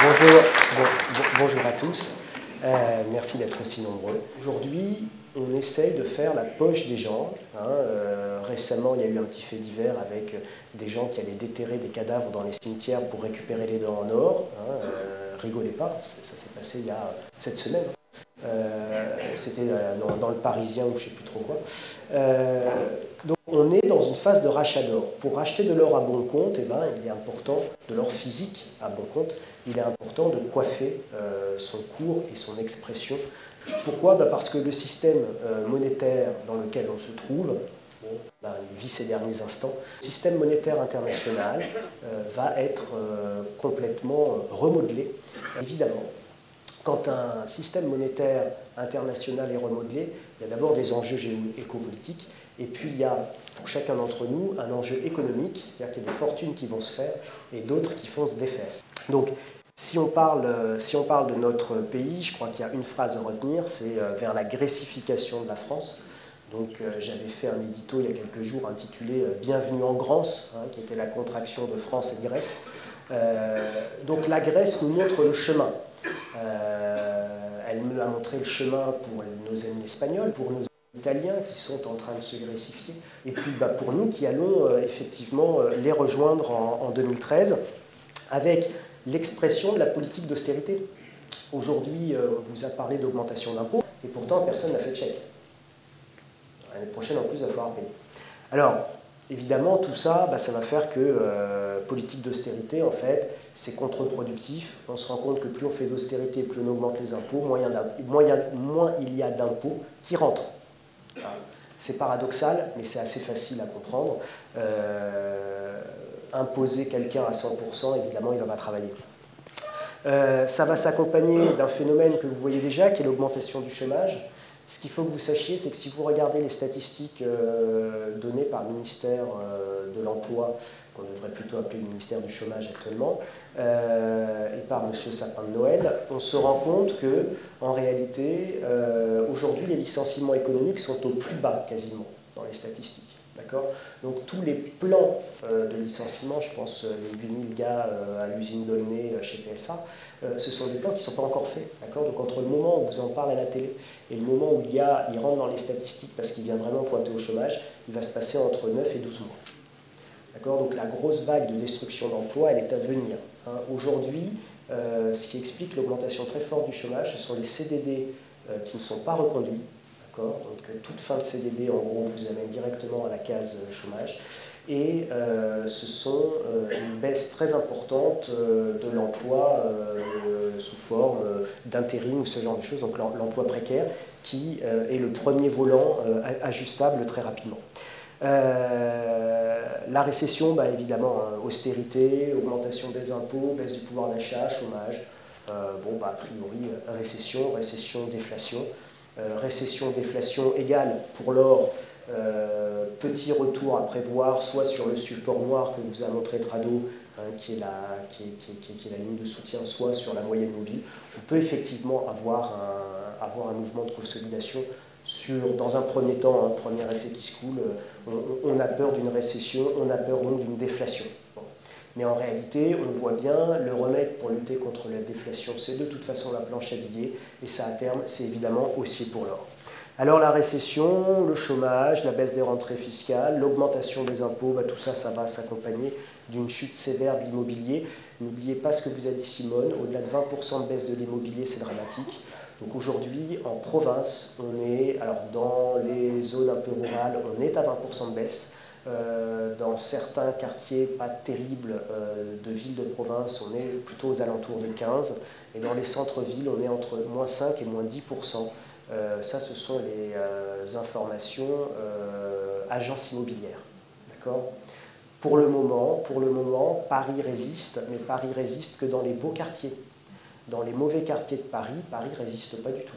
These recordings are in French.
Bonjour, bonjour à tous. Merci d'être aussi nombreux. Aujourd'hui, on essaye de faire la poche des gens. Récemment, il y a eu un petit fait divers avec des gens qui allaient déterrer des cadavres dans les cimetières pour récupérer les dents en or. Rigolez pas, ça s'est passé il y a cette semaine. C'était dans le Parisien ou je ne sais plus trop quoi. Donc on est dans une phase de rachat d'or. Pour racheter de l'or à bon compte, il est important, de l'or physique à bon compte, il est important de coiffer son cours et son expression. Pourquoi? Parce que le système monétaire dans lequel on se trouve, il vit ces derniers instants, le système monétaire international va être complètement remodelé. Évidemment, quand un système monétaire international est remodelé, il y a d'abord des enjeux géopolitiques, et puis il y a pour chacun d'entre nous un enjeu économique, c'est-à-dire qu'il y a des fortunes qui vont se faire et d'autres qui vont se défaire. Donc, si on parle de notre pays, je crois qu'il y a une phrase à retenir, c'est vers la grécification de la France. Donc j'avais fait un édito il y a quelques jours intitulé « Bienvenue en Grance », qui était la contraction de France et Grèce. Donc la Grèce nous montre le chemin. Elle nous a montré le chemin pour nos amis espagnols, pour nos Italiens qui sont en train de se grécifier, et puis pour nous qui allons effectivement les rejoindre en 2013 avec l'expression de la politique d'austérité. Aujourd'hui, on vous a parlé d'augmentation d'impôts, et pourtant personne n'a fait de chèque. L'année prochaine, en plus, il va falloir payer. Alors, évidemment, tout ça, ça va faire que politique d'austérité, en fait, c'est contre-productif. On se rend compte que plus on fait d'austérité, plus on augmente les impôts, moins il y a d'impôts qui rentrent. C'est paradoxal, mais c'est assez facile à comprendre. Imposer quelqu'un à 100%, évidemment, il ne va pas travailler. Ça va s'accompagner d'un phénomène que vous voyez déjà, qui est l'augmentation du chômage. Ce qu'il faut que vous sachiez, c'est que si vous regardez les statistiques données par le ministère de l'Emploi, qu'on devrait plutôt appeler le ministère du Chômage actuellement, et par M. Sapin de Noël, on se rend compte que, en réalité, aujourd'hui, les licenciements économiques sont au plus bas, quasiment, dans les statistiques. Donc tous les plans de licenciement, je pense les 8000 gars à l'usine d'Aulnay chez PSA, ce sont des plans qui ne sont pas encore faits. Donc entre le moment où vous en parlez à la télé et le moment où le gars il rentre dans les statistiques parce qu'il vient vraiment pointer au chômage, il va se passer entre 9 et 12 mois. Donc la grosse vague de destruction d'emplois, elle est à venir. Aujourd'hui, ce qui explique l'augmentation très forte du chômage, ce sont les CDD qui ne sont pas reconduits. Donc toute fin de CDD, en gros, vous amène directement à la case chômage. Et ce sont une baisse très importante de l'emploi sous forme d'intérim ou ce genre de choses, donc l'emploi précaire, qui est le premier volant ajustable très rapidement. La récession, évidemment, austérité, augmentation des impôts, baisse du pouvoir d'achat, chômage. A priori, récession, déflation. Récession, déflation égale pour l'or, petit retour à prévoir, soit sur le support noir que vous a montré Trado, qui est la ligne de soutien, soit sur la moyenne mobile. On peut effectivement avoir un mouvement de consolidation dans un premier temps, un premier effet qui se coule. On a peur d'une récession, on a peur donc d'une déflation. Mais en réalité, on voit bien, le remède pour lutter contre la déflation, c'est de toute façon la planche à billets, et ça, à terme, c'est évidemment haussier pour l'or. Alors la récession, le chômage, la baisse des rentrées fiscales, l'augmentation des impôts, tout ça, ça va s'accompagner d'une chute sévère de l'immobilier. N'oubliez pas ce que vous a dit Simone, au-delà de 20% de baisse de l'immobilier, c'est dramatique. Donc aujourd'hui, en province, on est, alors dans les zones un peu rurales, on est à 20% de baisse. Dans certains quartiers pas terribles de villes de province, on est plutôt aux alentours de 15%, et dans les centres-villes, on est entre moins 5 et moins 10%. Ça, ce sont les informations agences immobilières. Pour le moment, Paris résiste, mais Paris résiste que dans les beaux quartiers. Dans les mauvais quartiers de Paris, Paris ne résiste pas du tout.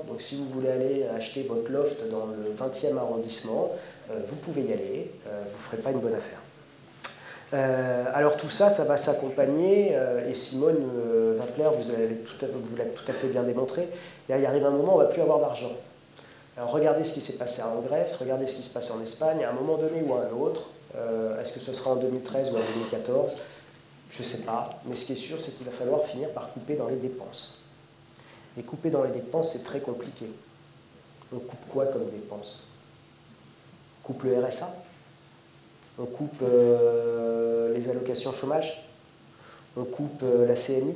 Donc si vous voulez aller acheter votre loft dans le 20e arrondissement, vous pouvez y aller, vous ne ferez pas une bonne affaire. Alors tout ça, ça va s'accompagner, et Simone Wappler, vous l'avez tout à fait bien démontré, il arrive un moment où on ne va plus avoir d'argent. Alors regardez ce qui s'est passé en Grèce, regardez ce qui se passe en Espagne, à un moment donné ou à un autre, est-ce que ce sera en 2013 ou en 2014, Je ne sais pas, mais ce qui est sûr, c'est qu'il va falloir finir par couper dans les dépenses. Et couper dans les dépenses, c'est très compliqué. On coupe quoi comme dépenses? On coupe le RSA? On coupe les allocations chômage? On coupe la CMU?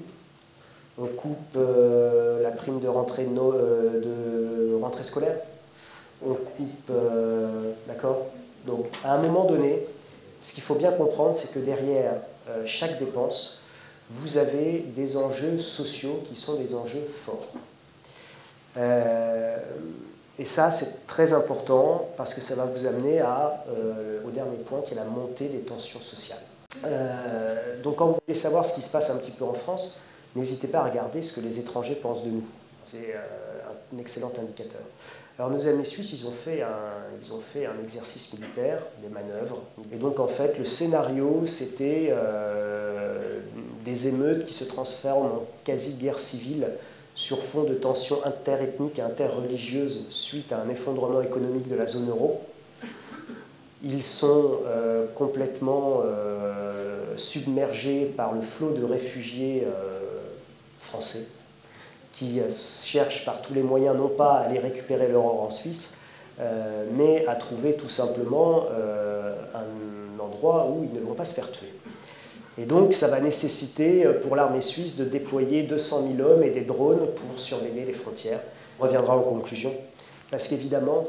On coupe la prime de rentrée, de rentrée scolaire? On coupe... D'accord? Donc, à un moment donné, ce qu'il faut bien comprendre, c'est que derrière chaque dépense, vous avez des enjeux sociaux qui sont des enjeux forts. Et ça, c'est très important parce que ça va vous amener au dernier point, qui est la montée des tensions sociales. Donc, quand vous voulez savoir ce qui se passe un petit peu en France, n'hésitez pas à regarder ce que les étrangers pensent de nous. C'est un excellent indicateur. Alors, nos amis suisses, ils ont fait un exercice militaire, des manœuvres. Et donc, en fait, le scénario, c'était des émeutes qui se transforment en quasi-guerre civile sur fond de tensions interethniques et interreligieuses suite à un effondrement économique de la zone euro. Ils sont complètement submergés par le flot de réfugiés français qui cherchent par tous les moyens non pas à aller récupérer leur or en Suisse, mais à trouver tout simplement un endroit où ils ne vont pas se faire tuer. Et donc, ça va nécessiter pour l'armée suisse de déployer 200 000 hommes et des drones pour surveiller les frontières. On reviendra en conclusion. Parce qu'évidemment,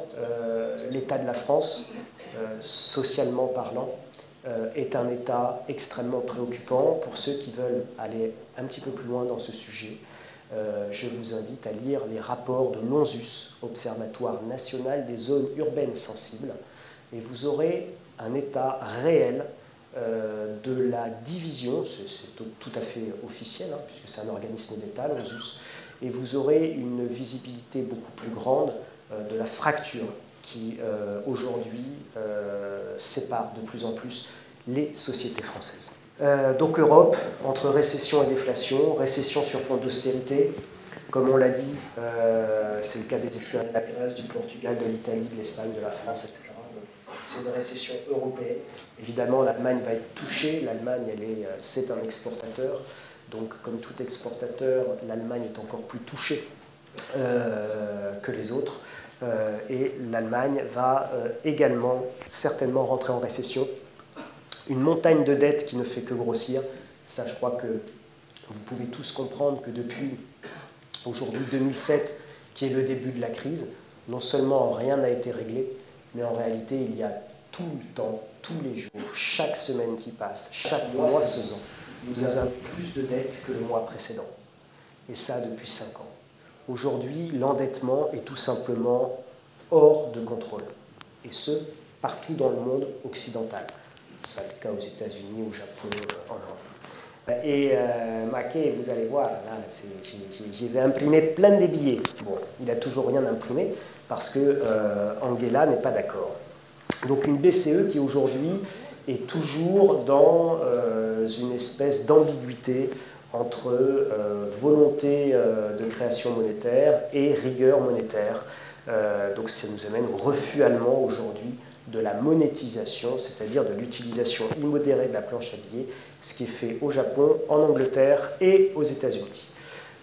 l'état de la France, socialement parlant, est un état extrêmement préoccupant. Pour ceux qui veulent aller un petit peu plus loin dans ce sujet, je vous invite à lire les rapports de l'ONSUS, Observatoire national des zones urbaines sensibles, et vous aurez un état réel de la division, c'est tout à fait officiel, hein, puisque c'est un organisme d'État, l'ONSUS, et vous aurez une visibilité beaucoup plus grande de la fracture qui, aujourd'hui, sépare de plus en plus les sociétés françaises. Donc Europe, entre récession et déflation, récession sur fond d'austérité, comme on l'a dit, c'est le cas des États de la Grèce, du Portugal, de l'Italie, de l'Espagne, de la France, etc. C'est une récession européenne. Évidemment, l'Allemagne va être touchée. L'Allemagne, c'est un exportateur. Donc, comme tout exportateur, l'Allemagne est encore plus touchée que les autres. Et l'Allemagne va également certainement rentrer en récession. Une montagne de dettes qui ne fait que grossir. Ça, je crois que vous pouvez tous comprendre que depuis aujourd'hui 2007, qui est le début de la crise, non seulement rien n'a été réglé, mais en réalité, il y a tout le temps, tous les jours, chaque semaine qui passe, chaque mois faisant, nous avons plus de dettes que le mois précédent. Et ça depuis 5 ans. Aujourd'hui, l'endettement est tout simplement hors de contrôle. Et ce, partout dans le monde occidental. C'est le cas aux États-Unis, au Japon, en Europe. Et Maquet, vous allez voir, là, j'y vais imprimer plein de billets. Bon, il n'a toujours rien imprimé parce que Angela n'est pas d'accord. Donc une BCE qui aujourd'hui est toujours dans une espèce d'ambiguïté entre volonté de création monétaire et rigueur monétaire. Donc ça nous amène au refus allemand aujourd'hui de la monétisation, c'est-à-dire de l'utilisation immodérée de la planche à billets, ce qui est fait au Japon, en Angleterre et aux États-Unis.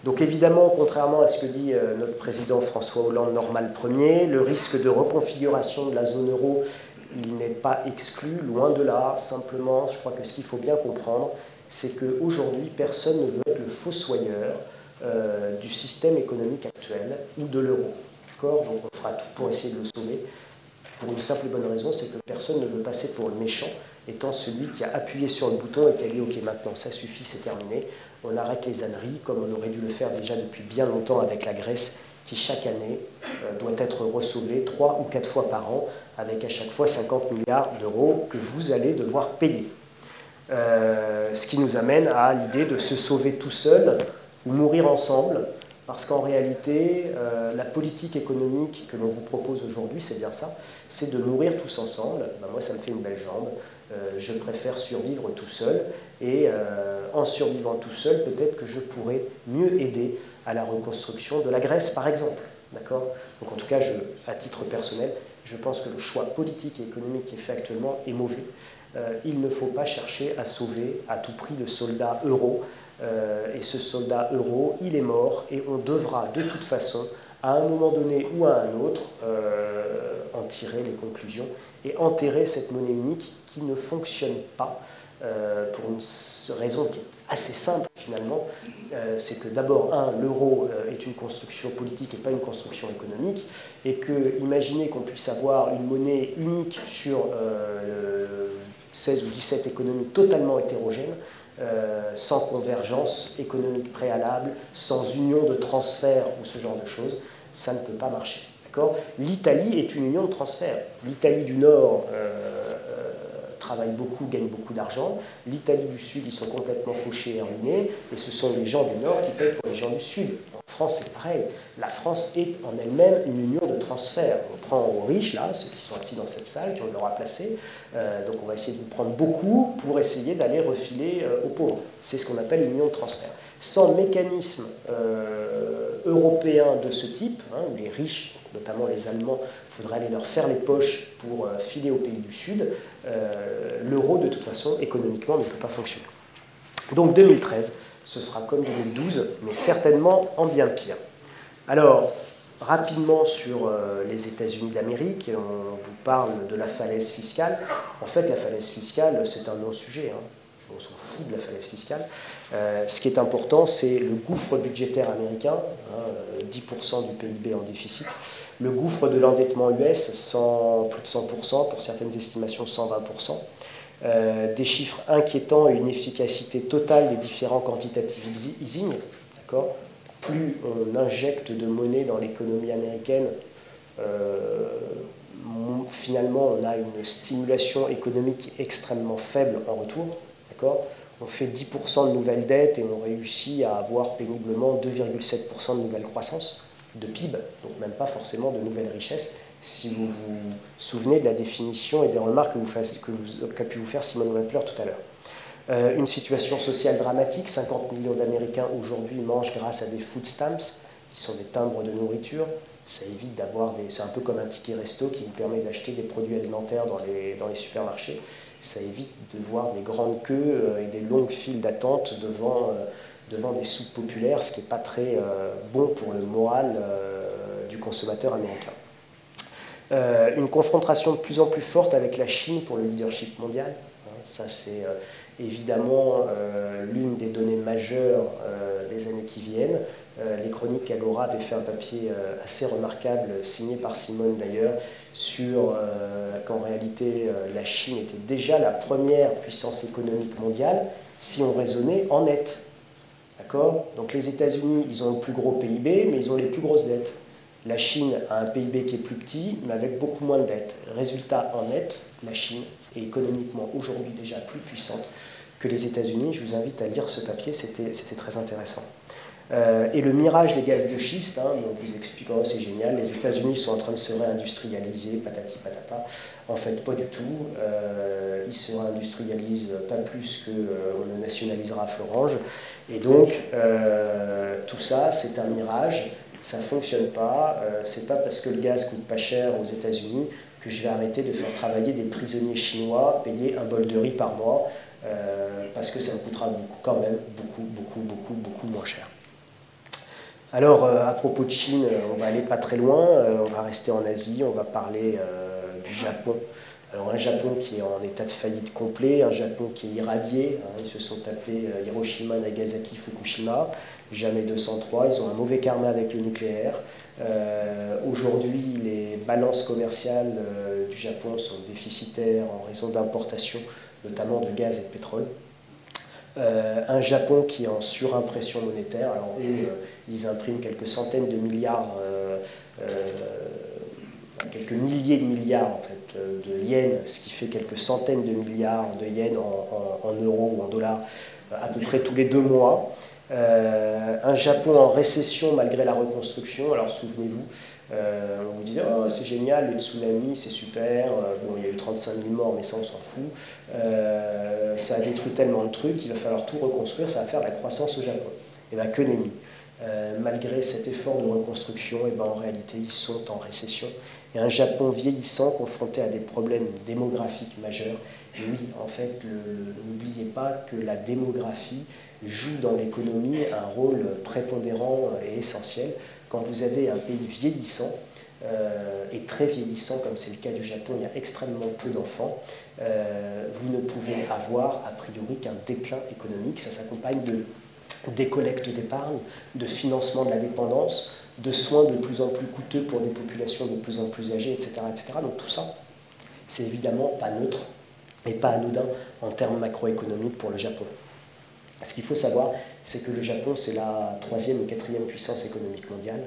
Donc évidemment, contrairement à ce que dit notre président François Hollande, normal premier, le risque de reconfiguration de la zone euro, il n'est pas exclu, loin de là. Simplement, je crois que ce qu'il faut bien comprendre, c'est qu'aujourd'hui, personne ne veut être le fossoyeur du système économique actuel ou de l'euro. Donc on fera tout pour essayer de le sauver. Pour une simple et bonne raison, c'est que personne ne veut passer pour le méchant, étant celui qui a appuyé sur le bouton et qui a dit « Ok, maintenant ça suffit, c'est terminé, on arrête les âneries », comme on aurait dû le faire déjà depuis bien longtemps avec la Grèce, qui chaque année doit être ressauvée 3 ou 4 fois par an, avec à chaque fois 50 milliards d'euros que vous allez devoir payer. Ce qui nous amène à l'idée de se sauver tout seul ou mourir ensemble, parce qu'en réalité, la politique économique que l'on vous propose aujourd'hui, c'est bien ça, c'est de mourir tous ensemble. Ben moi, ça me fait une belle jambe. Je préfère survivre tout seul, et en survivant tout seul, peut-être que je pourrais mieux aider à la reconstruction de la Grèce, par exemple. D'accord ? Donc en tout cas, à titre personnel, je pense que le choix politique et économique qui est fait actuellement est mauvais. il ne faut pas chercher à sauver à tout prix le soldat euro. Et ce soldat euro, il est mort et on devra de toute façon, à un moment donné ou à un autre, en tirer les conclusions et enterrer cette monnaie unique qui ne fonctionne pas pour une raison qui est assez simple finalement. C'est que d'abord, l'euro est une construction politique et pas une construction économique, et que imaginez qu'on puisse avoir une monnaie unique sur 16 ou 17 économies totalement hétérogènes, sans convergence économique préalable, sans union de transfert ou ce genre de choses, ça ne peut pas marcher. L'Italie est une union de transfert. L'Italie du Nord travaille beaucoup, gagne beaucoup d'argent. L'Italie du Sud, ils sont complètement fauchés et ruinés, et ce sont les gens du Nord qui payent pour les gens du Sud. En France, c'est pareil. La France est en elle-même une union de transfert. On prend aux riches, là, ceux qui sont assis dans cette salle, qui ont le droit à placer. Donc on va essayer de vous prendre beaucoup pour essayer d'aller refiler aux pauvres. C'est ce qu'on appelle une union de transfert. Sans mécanisme européen de ce type, où les riches, notamment les Allemands, il faudrait aller leur faire les poches pour filer aux pays du Sud, l'euro, de toute façon, économiquement, ne peut pas fonctionner. Donc 2013, ce sera comme 2012, mais certainement en bien pire. Alors, rapidement sur les États-Unis d'Amérique, on vous parle de la falaise fiscale. En fait, la falaise fiscale, c'est un non-sujet. On s'en fout de la falaise fiscale. Ce qui est important, c'est le gouffre budgétaire américain, 10% du PIB en déficit. Le gouffre de l'endettement US, plus de 100%, pour certaines estimations 120%. Des chiffres inquiétants et une efficacité totale des différents quantitative easing. Plus on injecte de monnaie dans l'économie américaine, finalement on a une stimulation économique extrêmement faible en retour. On fait 10% de nouvelles dettes et on réussit à avoir péniblement 2,7% de nouvelle croissance de PIB, donc même pas forcément de nouvelles richesses, si vous vous souvenez de la définition et des remarques qu'a pu vous faire Simone Wepler tout à l'heure. Une situation sociale dramatique, 50 millions d'Américains aujourd'hui mangent grâce à des food stamps, qui sont des timbres de nourriture. Ça évite d'avoir des... C'est un peu comme un ticket resto qui vous permet d'acheter des produits alimentaires dans les supermarchés. Ça évite de voir des grandes queues et des longues files d'attente devant des soupes populaires, ce qui n'est pas très bon pour le moral du consommateur américain. Une confrontation de plus en plus forte avec la Chine pour le leadership mondial. Ça, c'est évidemment l'une des données majeures des années qui viennent. Les chroniques Agora avaient fait un papier assez remarquable, signé par Simone d'ailleurs, sur qu'en réalité la Chine était déjà la première puissance économique mondiale si on raisonnait en net. Donc les États-Unis, ils ont le plus gros PIB, mais ils ont les plus grosses dettes. La Chine a un PIB qui est plus petit, mais avec beaucoup moins de dettes. Résultat, en net, la Chine est économiquement aujourd'hui déjà plus puissante que les États-Unis. Je vous invite à lire ce papier, c'était très intéressant. Et le mirage des gaz de schiste, on vous explique, c'est génial, les États-Unis sont en train de se réindustrialiser, patati patata. En fait, pas du tout. Ils se réindustrialisent pas plus qu'on ne nationalisera Florange. Et donc, tout ça, c'est un mirage. Ça ne fonctionne pas. C'est pas parce que le gaz coûte pas cher aux États-Unis que je vais arrêter de faire travailler des prisonniers chinois, payer un bol de riz par mois, parce que ça me coûtera quand même beaucoup moins cher. Alors, à propos de Chine, on va aller pas très loin, on va rester en Asie, on va parler du Japon. Alors, un Japon qui est en état de faillite complet, un Japon qui est irradié, ils se sont tapés Hiroshima, Nagasaki, Fukushima, jamais 203, ils ont un mauvais karma avec le nucléaire. Aujourd'hui, les balances commerciales du Japon sont déficitaires en raison d'importations, notamment de gaz et de pétrole. Un Japon qui est en surimpression monétaire. Alors eux, ils impriment quelques centaines de milliards, quelques milliers de milliards en fait, de yens, ce qui fait quelques centaines de milliards de yens en euros ou en dollars, à peu près tous les 2 mois. Un Japon en récession malgré la reconstruction. Alors souvenez-vous, on vous disait oh, c'est génial, le tsunami c'est super, bon il y a eu 35 000 morts mais ça on s'en fout, ça a détruit tellement de trucs, il va falloir tout reconstruire, ça va faire de la croissance au Japon. Et bien que nenni. Malgré cet effort de reconstruction, eh ben, en réalité, ils sont en récession. Et un Japon vieillissant, confronté à des problèmes démographiques majeurs. Et oui, en fait, n'oubliez pas que la démographie joue dans l'économie un rôle prépondérant et essentiel. Quand vous avez un pays vieillissant, et très vieillissant, comme c'est le cas du Japon, il y a extrêmement peu d'enfants, vous ne pouvez avoir, a priori, qu'un déclin économique. Ça s'accompagne des collectes d'épargne, de financement de la dépendance, de soins de plus en plus coûteux pour des populations de plus en plus âgées, etc. etc. Donc tout ça, c'est évidemment pas neutre et pas anodin en termes macroéconomiques pour le Japon. Ce qu'il faut savoir, c'est que le Japon, c'est la 3e ou 4e puissance économique mondiale.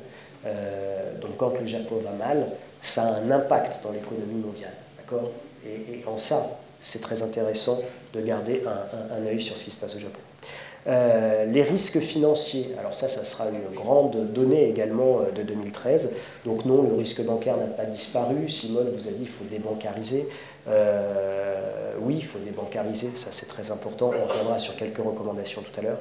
Donc quand le Japon va mal, ça a un impact dans l'économie mondiale. D'accord ? Et en ça, c'est très intéressant de garder un œil sur ce qui se passe au Japon. Les risques financiers, alors ça sera une grande donnée également de 2013. Donc non, le risque bancaire n'a pas disparu. Simone vous a dit qu'il faut débancariser. Oui, il faut débancariser, ça c'est très important. On reviendra sur quelques recommandations tout à l'heure.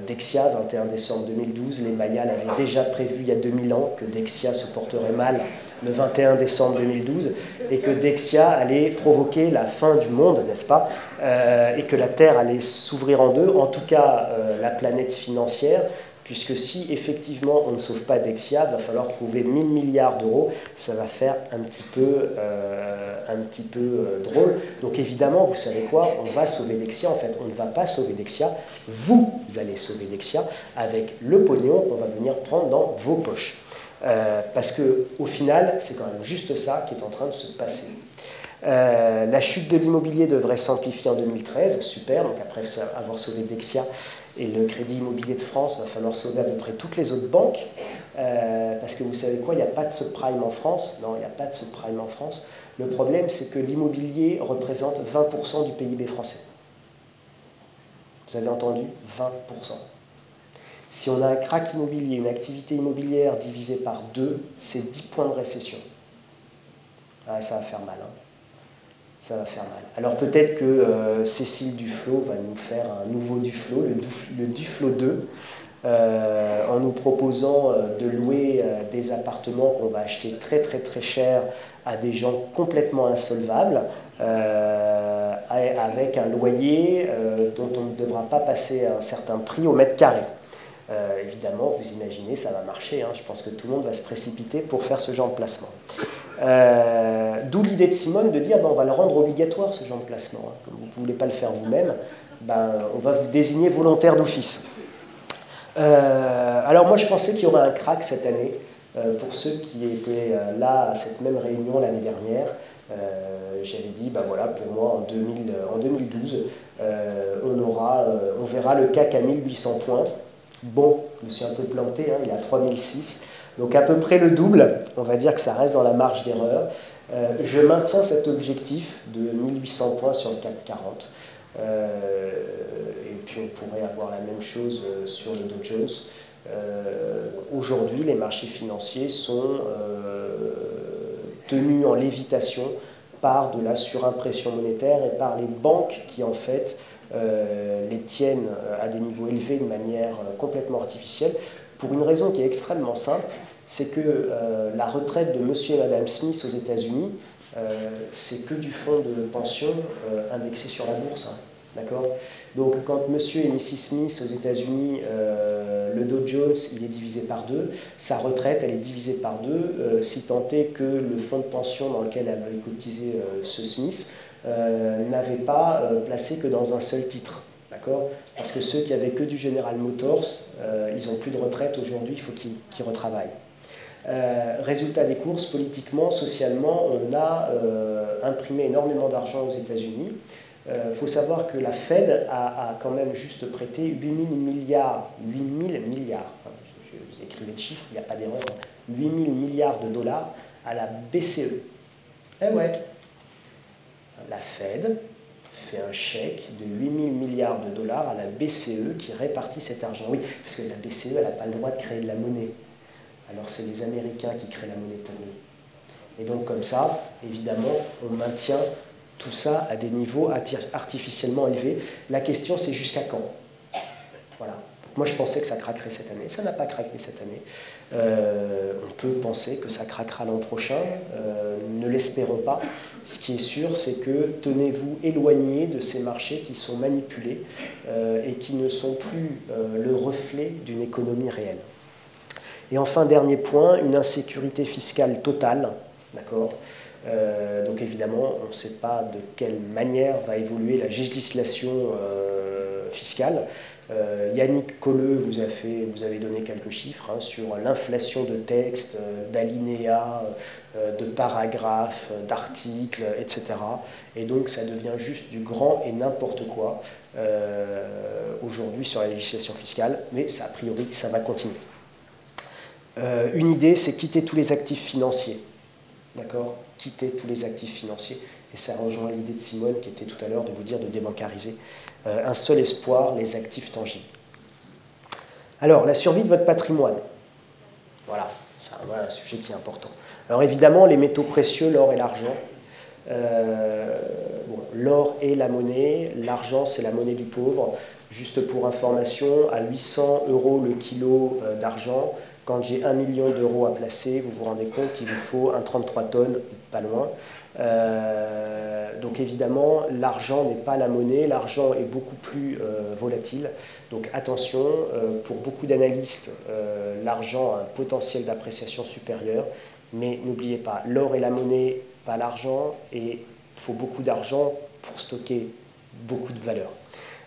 Dexia, 21 décembre 2012, les Mayas avaient déjà prévu il y a 2000 ans que Dexia se porterait mal le 21 décembre 2012 et que Dexia allait provoquer la fin du monde, n'est-ce pas, et que la Terre allait s'ouvrir en deux, en tout cas la planète financière, puisque si effectivement on ne sauve pas Dexia, il va falloir trouver 1000 milliards d'euros, ça va faire un petit peu drôle. Donc évidemment, vous savez quoi, on va sauver Dexia, en fait on ne va pas sauver Dexia, vous allez sauver Dexia avec le pognon qu'on va venir prendre dans vos poches. Parce qu'au final, c'est quand même juste ça qui est en train de se passer. La chute de l'immobilier devrait s'amplifier en 2013, super, donc après avoir sauvé Dexia et le Crédit Immobilier de France, il va falloir sauver à peu près toutes les autres banques, parce que vous savez quoi, il n'y a pas de subprime en France, non, il n'y a pas de subprime en France. Le problème, c'est que l'immobilier représente 20% du PIB français. Vous avez entendu ? 20%. Si on a un crack immobilier, une activité immobilière divisée par 2, c'est 10 points de récession. Ah, ça va faire mal. Hein. Ça va faire mal. Alors peut-être que Cécile Duflot va nous faire un nouveau Duflot, le Duflot 2, en nous proposant de louer des appartements qu'on va acheter très très très cher à des gens complètement insolvables, avec un loyer dont on ne devra pas passer un certain prix au mètre carré. Évidemment, vous imaginez, ça va marcher. Hein. Je pense que tout le monde va se précipiter pour faire ce genre de placement. D'où l'idée de Simone de dire on va le rendre obligatoire, ce genre de placement. Hein. Comme vous ne voulez pas le faire vous-même, on va vous désigner volontaire d'office. Alors moi, je pensais qu'il y aurait un crack cette année. Pour ceux qui étaient là à cette même réunion l'année dernière, j'avais dit, voilà, pour moi, en 2012, on verra le CAC à 1800 points. Bon, je me suis un peu planté, hein, il est à 3006, donc à peu près le double, on va dire que ça reste dans la marge d'erreur. Je maintiens cet objectif de 1800 points sur le CAC 40, et puis on pourrait avoir la même chose sur le Dow Jones. Aujourd'hui, les marchés financiers sont tenus en lévitation par de la surimpression monétaire et par les banques qui, en fait, les tiennent à des niveaux élevés de manière complètement artificielle, pour une raison qui est extrêmement simple, c'est que la retraite de monsieur et madame Smith aux États-Unis, c'est que du fonds de pension indexé sur la bourse. Hein, d'accord ? Donc quand monsieur et mrs Smith aux États-Unis, le Dow Jones, il est divisé par 2, sa retraite, elle est divisée par 2, si tant est que le fonds de pension dans lequel elle avait cotisé ce Smith n'avait pas placé que dans un seul titre. D'accord ? Parce que ceux qui avaient que du General Motors, ils n'ont plus de retraite aujourd'hui, il faut qu'ils retravaillent. Résultat des courses, politiquement, socialement, on a imprimé énormément d'argent aux États-Unis. Faut savoir que la Fed a quand même juste prêté 8 000 milliards, hein, vous écrivez le chiffre, il n'y a pas d'erreur, 8 000 milliards de dollars à la BCE. Eh ouais, la Fed fait un chèque de 8 000 milliards de dollars à la BCE qui répartit cet argent. Oui, parce que la BCE, elle n'a pas le droit de créer de la monnaie. Alors c'est les Américains qui créent la monnaie pour nous. Et donc comme ça, évidemment, on maintient tout ça à des niveaux artificiellement élevés. La question, c'est jusqu'à quand ? Voilà. Moi, je pensais que ça craquerait cette année. Ça n'a pas craqué cette année. On peut penser que ça craquera l'an prochain. Ne l'espérons pas. Ce qui est sûr, c'est que tenez-vous éloignés de ces marchés qui sont manipulés et qui ne sont plus le reflet d'une économie réelle. Et enfin, dernier point, une insécurité fiscale totale. D'accord ? Donc évidemment, on ne sait pas de quelle manière va évoluer la législation fiscale. Yannick Colleux vous avez donné quelques chiffres sur l'inflation de textes, d'alinéas, de paragraphes, d'articles, etc. Et donc ça devient juste du grand et n'importe quoi aujourd'hui sur la législation fiscale, mais ça, a priori ça va continuer. Une idée, c'est quitter tous les actifs financiers. D'accord ? Quitter tous les actifs financiers. Et ça rejoint l'idée de Simone qui était tout à l'heure de vous dire de débancariser. Un seul espoir, les actifs tangibles. Alors, la survie de votre patrimoine. Voilà, c'est un sujet qui est important. Alors évidemment, les métaux précieux, l'or et l'argent. L'or est la monnaie, l'argent c'est la monnaie du pauvre. Juste pour information, à 800 € le kilo d'argent, quand j'ai 1 million d'euros à placer, vous vous rendez compte qu'il vous faut un 33 tonnes, pas loin. Donc évidemment, l'argent n'est pas la monnaie, l'argent est beaucoup plus volatile. Donc attention, pour beaucoup d'analystes, l'argent a un potentiel d'appréciation supérieur. Mais n'oubliez pas, l'or est la monnaie, pas l'argent, et il faut beaucoup d'argent pour stocker beaucoup de valeur.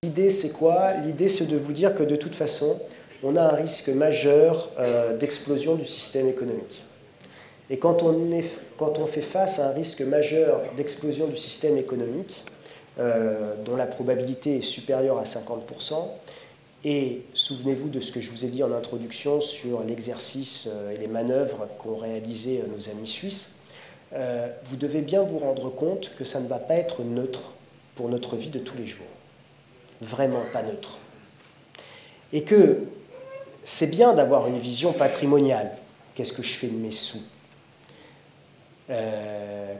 L'idée, c'est quoi? L'idée, c'est de vous dire que de toute façon, on a un risque majeur d'explosion du système économique. Et quand on fait face à un risque majeur d'explosion du système économique, dont la probabilité est supérieure à 50%, et souvenez-vous de ce que je vous ai dit en introduction sur l'exercice et les manœuvres qu'ont réalisé nos amis suisses, vous devez bien vous rendre compte que ça ne va pas être neutre pour notre vie de tous les jours. Vraiment pas neutre. Et que c'est bien d'avoir une vision patrimoniale. Qu'est-ce que je fais de mes sous?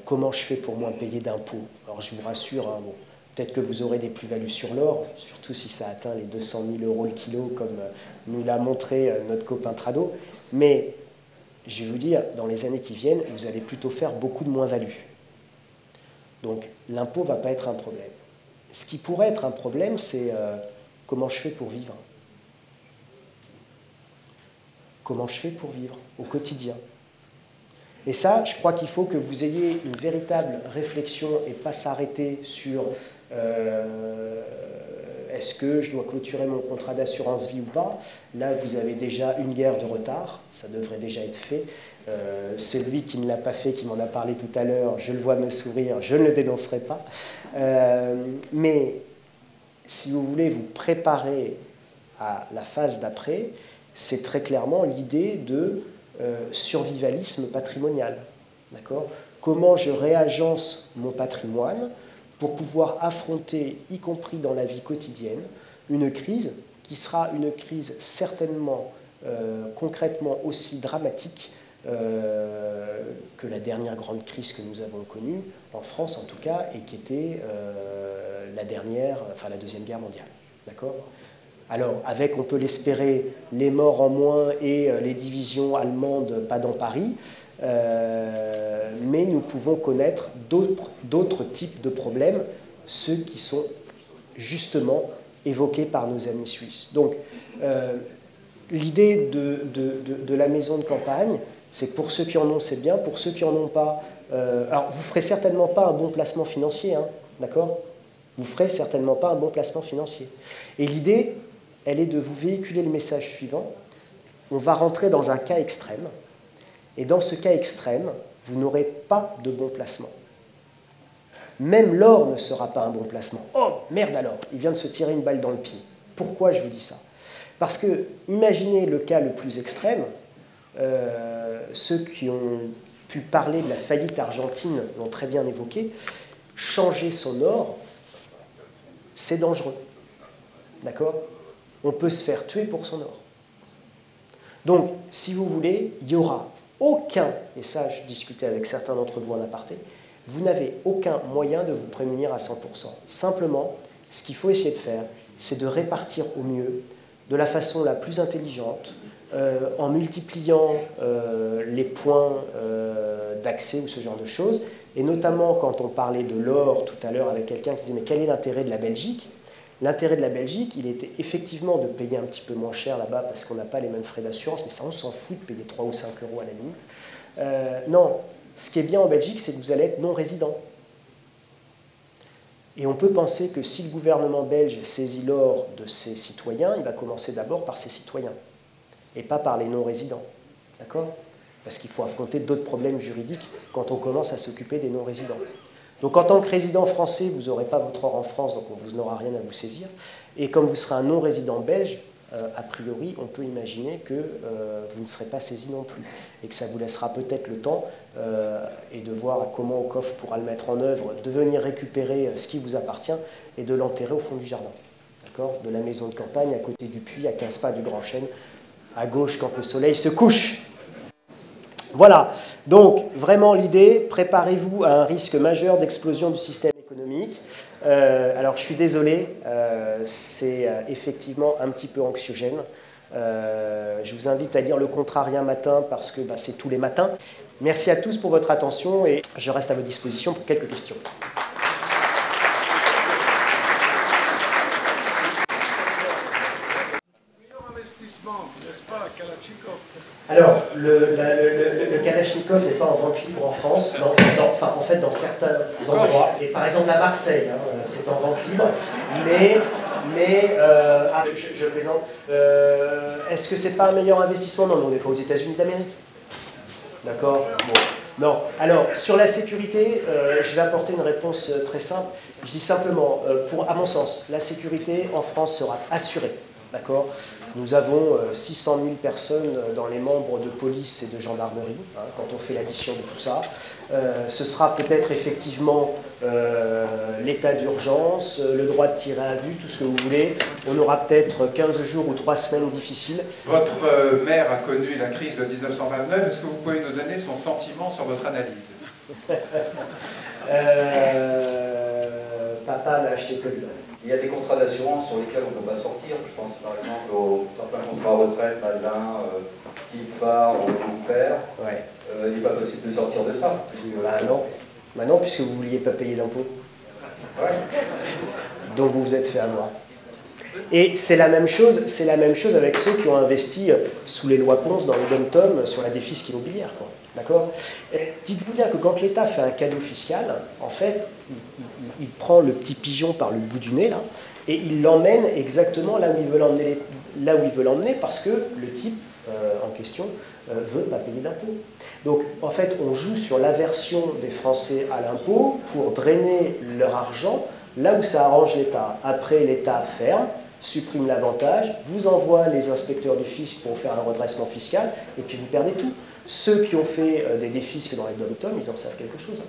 Comment je fais pour moins payer d'impôts? Alors je vous rassure, hein, bon, peut-être que vous aurez des plus-values sur l'or, surtout si ça atteint les 200 000 € le kilo, comme nous l'a montré notre copain Trado. Mais je vais vous dire, dans les années qui viennent, vous allez plutôt faire beaucoup de moins-value. Donc l'impôt ne va pas être un problème. Ce qui pourrait être un problème, c'est comment je fais pour vivre. Comment je fais pour vivre au quotidien. Et ça, je crois qu'il faut que vous ayez une véritable réflexion et pas s'arrêter sur est-ce que je dois clôturer mon contrat d'assurance vie ou pas. Là, vous avez déjà une guerre de retard, ça devrait déjà être fait. Celui qui ne l'a pas fait, qui m'en a parlé tout à l'heure, je le vois me sourire, je ne le dénoncerai pas. Mais si vous voulez vous préparer à la phase d'après, c'est très clairement l'idée de survivalisme patrimonial. D'accord ? Comment je réagence mon patrimoine pour pouvoir affronter, y compris dans la vie quotidienne, une crise qui sera une crise certainement concrètement aussi dramatique que la dernière grande crise que nous avons connue, en France en tout cas, et qui était la Deuxième Guerre mondiale. D'accord ? Alors, avec, on peut l'espérer, les morts en moins et les divisions allemandes pas dans Paris, mais nous pouvons connaître d'autres types de problèmes, ceux qui sont justement évoqués par nos amis suisses. Donc, l'idée de la maison de campagne, c'est que pour ceux qui en ont, c'est bien, pour ceux qui n'en ont pas, alors vous ne ferez certainement pas un bon placement financier, hein, d'accord ? Vous ne ferez certainement pas un bon placement financier. Et l'idée, elle est de vous véhiculer le message suivant. On va rentrer dans un cas extrême, et dans ce cas extrême, vous n'aurez pas de bon placement. Même l'or ne sera pas un bon placement. Oh, merde alors, il vient de se tirer une balle dans le pied. Pourquoi je vous dis ça? Parce que, imaginez le cas le plus extrême, ceux qui ont pu parler de la faillite argentine l'ont très bien évoqué, changer son or, c'est dangereux. D'accord? On peut se faire tuer pour son or. Donc, si vous voulez, il n'y aura aucun, et ça je discutais avec certains d'entre vous en aparté, vous n'avez aucun moyen de vous prémunir à 100%. Simplement, ce qu'il faut essayer de faire, c'est de répartir au mieux de la façon la plus intelligente, en multipliant les points d'accès ou ce genre de choses, et notamment quand on parlait de l'or tout à l'heure avec quelqu'un qui disait mais quel est l'intérêt de la Belgique? L'intérêt de la Belgique, il était effectivement de payer un petit peu moins cher là-bas parce qu'on n'a pas les mêmes frais d'assurance, mais ça on s'en fout de payer 3 ou 5 euros à la limite. Non, ce qui est bien en Belgique, c'est que vous allez être non-résident. Et on peut penser que si le gouvernement belge saisit l'or de ses citoyens, il va commencer d'abord par ses citoyens, et pas par les non-résidents. D'accord? Parce qu'il faut affronter d'autres problèmes juridiques quand on commence à s'occuper des non-résidents. Donc en tant que résident français, vous n'aurez pas votre or en France, donc vous n'aura rien à vous saisir. Et comme vous serez un non-résident belge, a priori, on peut imaginer que vous ne serez pas saisi non plus. Et que ça vous laissera peut-être le temps, et de voir comment OCOF pourra le mettre en œuvre, de venir récupérer ce qui vous appartient et de l'enterrer au fond du jardin. D'accord? De la maison de campagne, à côté du puits, à 15 pas du Grand Chêne, à gauche quand le soleil se couche. Voilà, donc vraiment l'idée, préparez-vous à un risque majeur d'explosion du système économique. Alors je suis désolé, c'est effectivement un petit peu anxiogène. Je vous invite à lire Le Contrarien matin parce que c'est tous les matins. Merci à tous pour votre attention et je reste à votre disposition pour quelques questions. N'est-ce pas, Kalachnikov? Alors, le Kalachnikov n'est pas en vente libre en France, en fait dans certains endroits, et par exemple à Marseille, c'est en vente libre, mais je plaisante, est-ce que c'est pas un meilleur investissement? Non, on n'est pas aux États-Unis d'Amérique. D'accord? Bon. Non. Alors, sur la sécurité, je vais apporter une réponse très simple. Je dis simplement, à mon sens, la sécurité en France sera assurée. D'accord? Nous avons 600 000 personnes dans les membres de police et de gendarmerie, quand on fait l'addition de tout ça. Ce sera peut-être effectivement l'état d'urgence, le droit de tirer à vue, tout ce que vous voulez. On aura peut-être 15 jours ou 3 semaines difficiles. Votre mère a connu la crise de 1929. Est-ce que vous pouvez nous donner son sentiment sur votre analyse? Papa n'a acheté que lui. Il y a des contrats d'assurance sur lesquels on ne peut pas sortir. Je pense par exemple aux certains contrats retraite, Madelin, type phare ou mon père. Ouais. Il n'est pas possible de sortir de ça. Non, puisque vous ne vouliez pas payer d'impôts. Ouais. Donc vous vous êtes fait avoir. Et c'est la même chose avec ceux qui ont investi sous les lois Ponce dans les dom-toms sur la défisque immobilière. D'accord? Dites-vous bien que quand l'État fait un cadeau fiscal, en fait, il prend le petit pigeon par le bout du nez, là, et il l'emmène exactement là où il veut l'emmener, parce que le type en question veut pas payer d'impôts. Donc, en fait, on joue sur l'aversion des Français à l'impôt pour drainer leur argent là où ça arrange l'État. Après, l'État ferme, supprime l'avantage, vous envoie les inspecteurs du fisc pour faire un redressement fiscal, et puis vous perdez tout. Ceux qui ont fait des défisques dans les dom-toms, ils en savent quelque chose.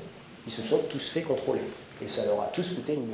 Ils se sont tous fait contrôler. Et ça leur a tous coûté une